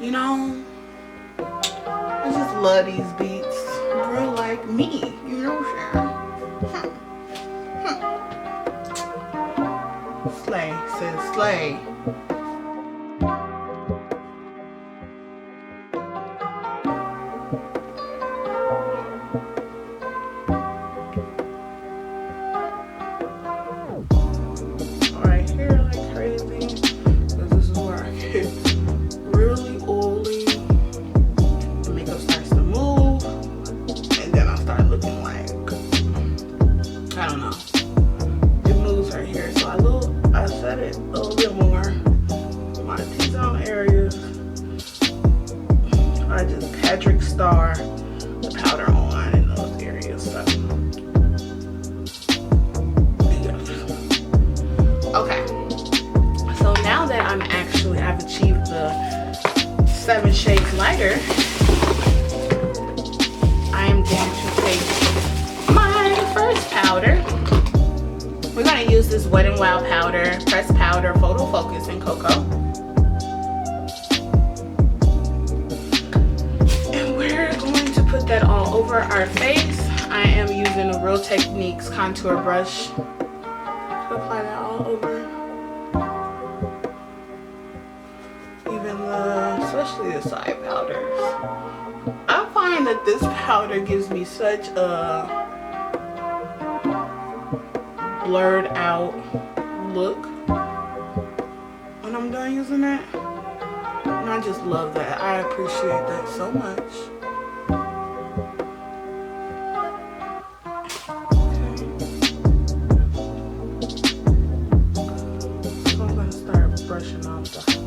You know, I just love these beats. Real like me, you know what I'm saying? Slay, says slay. Alright, here like crazy, because this is where I get really oily. The makeup starts to move, and then I start looking like, I don't know. It moves right here, so I set it a little bit more. My T-zone areas, I just Patrick Star the powder on in those areas. So okay, so now that I've achieved the 7 shades lighter, I am going to take my first powder. We're going to use this Wet n Wild powder, pressed powder, photo focus, and cocoa. And we're going to put that all over our face. I am using a Real Techniques contour brush to apply that all over. Especially the side powders. I find that this powder gives me such a blurred out look when I'm done using that. And I just love that. I appreciate that so much. Okay. So I'm going to start brushing off the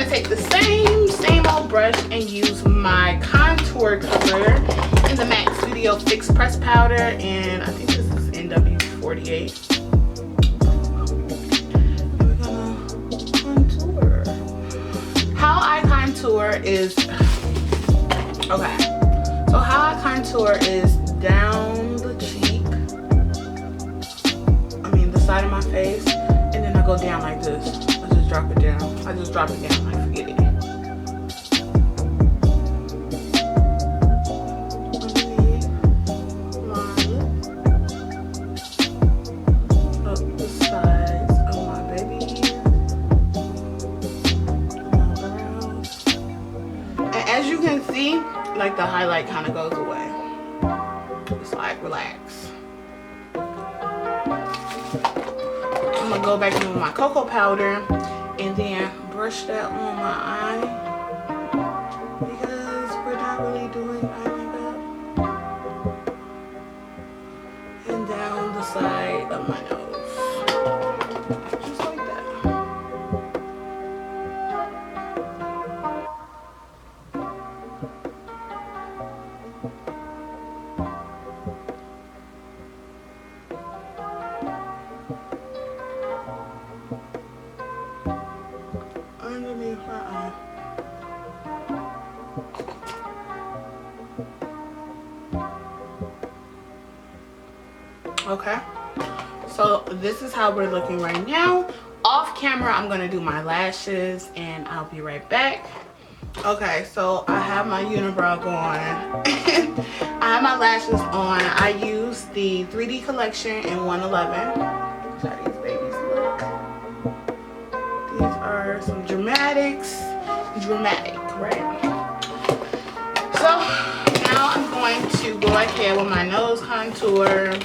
take the same old brush and use my contour color in the MAC Studio Fix Press Powder, and I think this is NW48. And we're gonna contour. How I contour is, okay, so how I contour is down the cheek, the side of my face, and then I go down like this. I just drop it down. I just drop it down, like forget it. Underneath my lip, up the sides of my baby ear, my brows. And as you can see, like the highlight kind of goes away. It's like relax. I'm gonna go back in with my cocoa powder and then brush that on my eye, because we're not really doing eye makeup. And down the side of my nose, just like that. Underneath my eye. Okay, so this is how we're looking right now. Off camera, I'm gonna do my lashes and I'll be right back. Okay, so I have my unibrow going. I have my lashes on. I use the 3D collection in 111. How these babies look. These are some dramatic, right? So now I'm going to go ahead with my nose contour.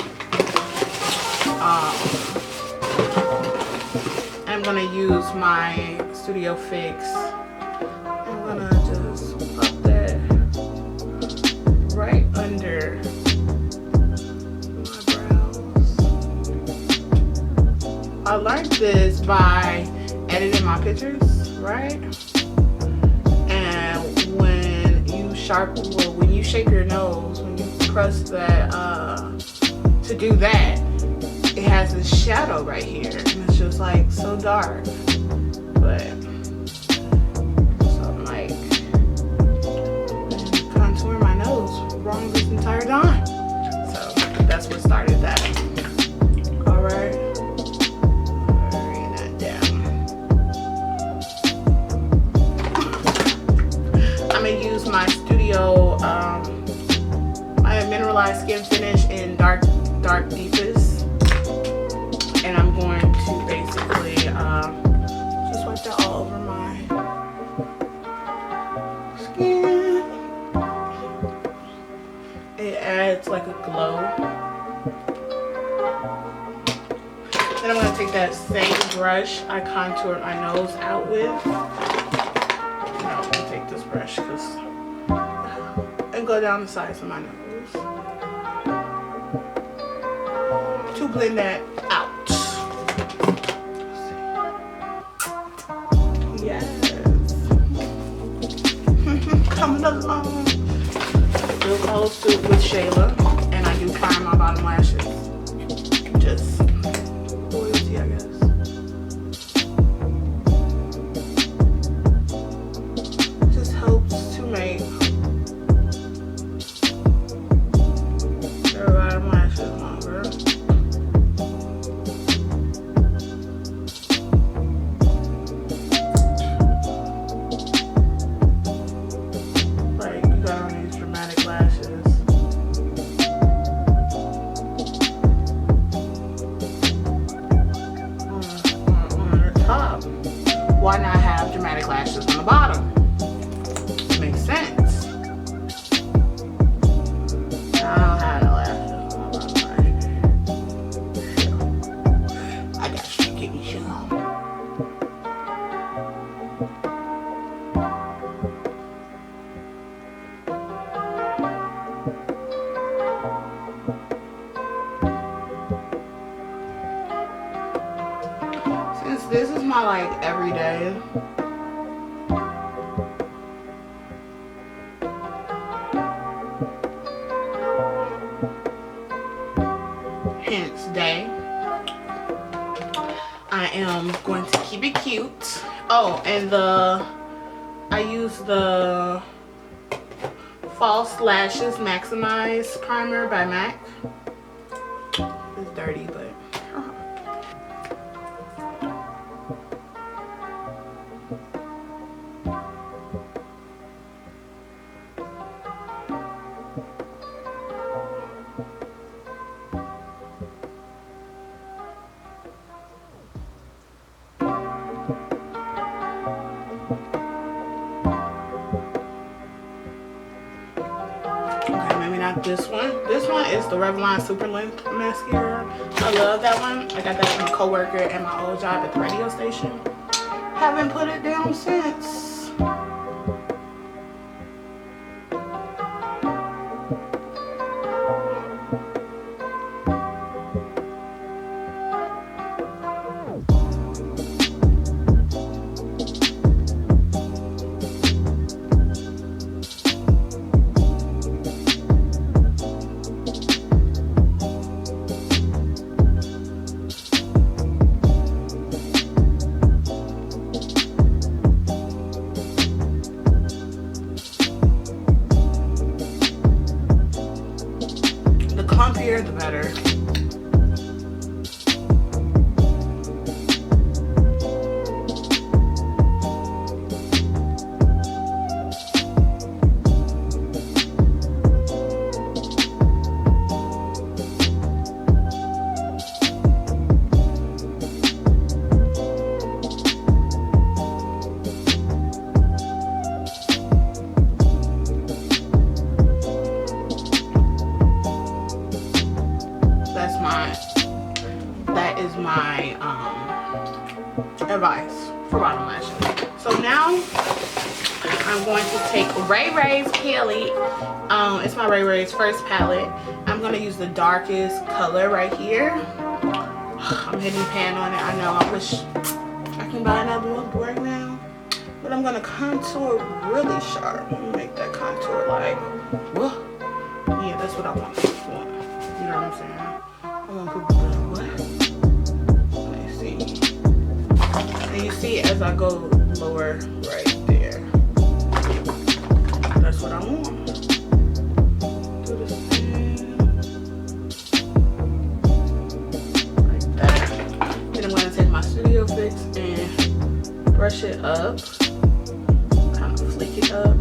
I'm gonna use my Studio Fix. I'm gonna just pop that right under my brows. I learned this by editing my pictures, right? And when you shape your nose, when you press that to do that, it has this shadow right here, and it's just like so dark. But so I'm like contouring my nose wrong this entire time. So that's what started that. Alright. Bring that down. finish in dark deepest, and I'm going to basically just wipe that all over my skin. It adds like a glow. Then I'm going to take that same brush I contoured my nose out with. No, I'm going to take this brush and go down the sides of my nose to blend that out. Yes. Coming along. Real close with Shayla, and I do prime my bottom lashes. Just loyalty, I guess. Just helps to make their bottom lashes longer. Like you got on these dramatic lashes. Why not have dramatic lashes on the bottom? Makes sense. I don't have no lashes on the bottom. I got you. Give me some. Since this is my like everyday, hence day, I am going to keep it cute. Oh, and I use the False Lashes Maximize Primer by MAC. It's dirty, but this one. This one is the Revlon Super Length Mascara. I love that one. I got that from a coworker at my old job at the radio station. Haven't put it down since. Clumpier the better. That is my advice for bottom lashes. So now I'm going to take Ray Ray's palette. It's my Ray Ray's first palette. I'm going to use the darkest color right here. I'm hitting pan on it. I know, I wish I can buy another one right now. But I'm going to contour really sharp. Make that contour like, whoa. Yeah, that's what I want. You know what I'm saying? I want people to be like, what? Let me see. And you see as I go lower right there. That's what I want. Do the same. Like that. Then I'm going to take my Studio Fix and brush it up. Kind of flick it up.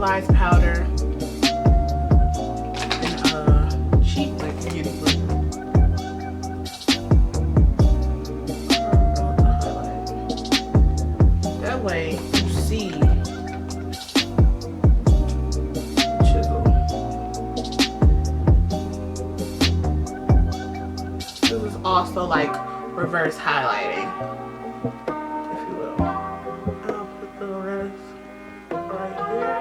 mineralized powder and cheap like beauty blender. That way you see chisel. This is also like reverse highlighting, if you will. I'll put the rest right here.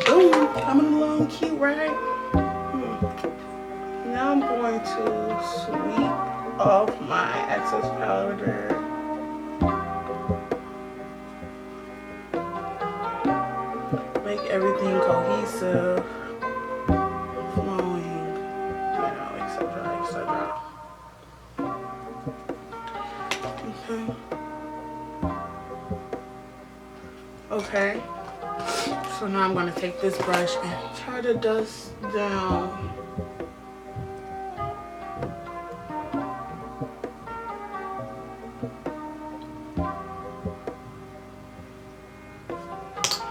Boom, coming along cute, right? Now I'm going to sweep off my excess powder. Make everything cohesive, flowing, you know, etc., etc. Okay. So now I'm going to take this brush and try to dust down.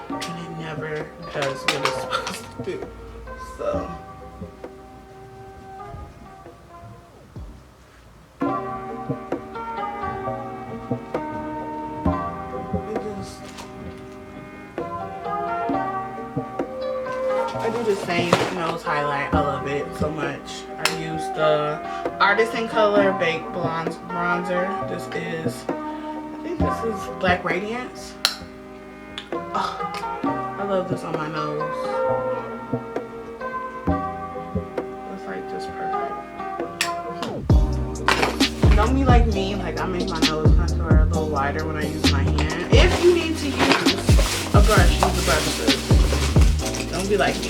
And it never does what it's supposed to do. So I do the same nose highlight. I love it so much. I use the Artisan Color Baked Bronzer. This is, I think this is Black Radiance. Oh, I love this on my nose. It's like just perfect. Don't be like me, like I make my nose contour a little wider when I use my hand. If you need to use a brush, use a brush, sis. Don't be like me.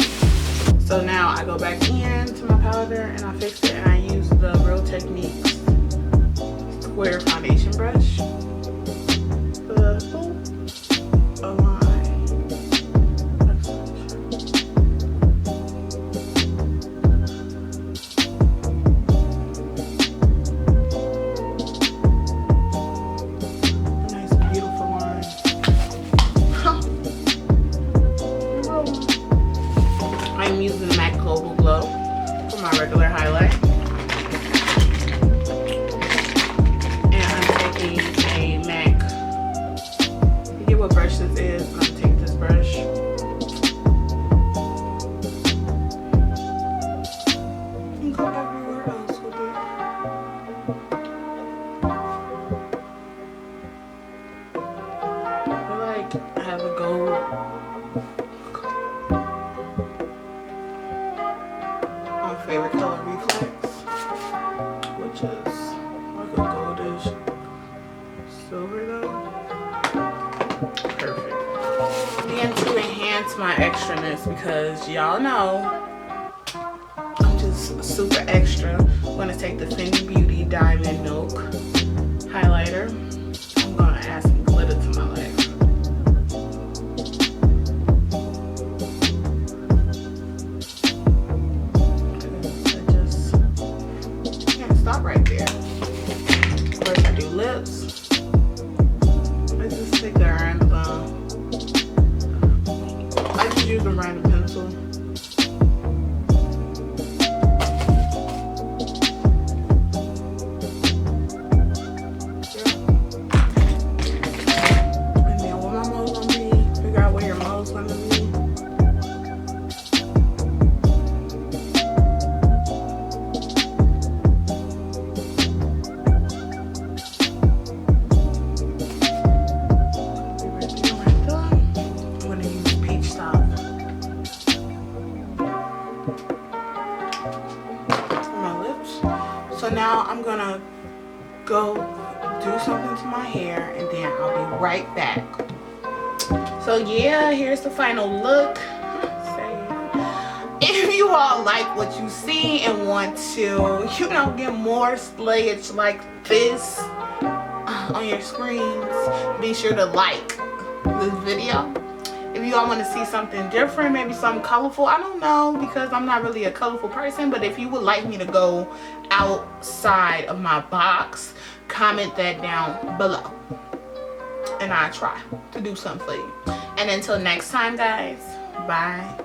So now I go back into my powder and I fix it, and I use the Real Techniques square foundation brush. Regular highlight, and I'm taking a MAC. I forget what brush this is. I'm gonna take this brush. And go everywhere else with it. I like have a gold. Favorite color Reflex, which is like a goldish silver though. Perfect. And to enhance my extraness, because y'all know I'm just super extra, I'm gonna take the Fenty Beauty Diamond Milk highlighter. I'm gonna add some glitter to my life. Stop right there. First I do lips. I just take a random, I just use a random pencil. Yeah. And then what my mole's gonna be, figure out where your mole's gonna be. So now I'm gonna go do something to my hair, and then I'll be right back. So yeah, here's the final look. If you all like what you see and want to, you know, get more slayage like this on your screens, be sure to like this video. If you all want to see something different, maybe something colorful, I don't know, because I'm not really a colorful person, but if you would like me to go outside of my box, comment that down below and I'll try to do something for you. And And until next time, guys, bye.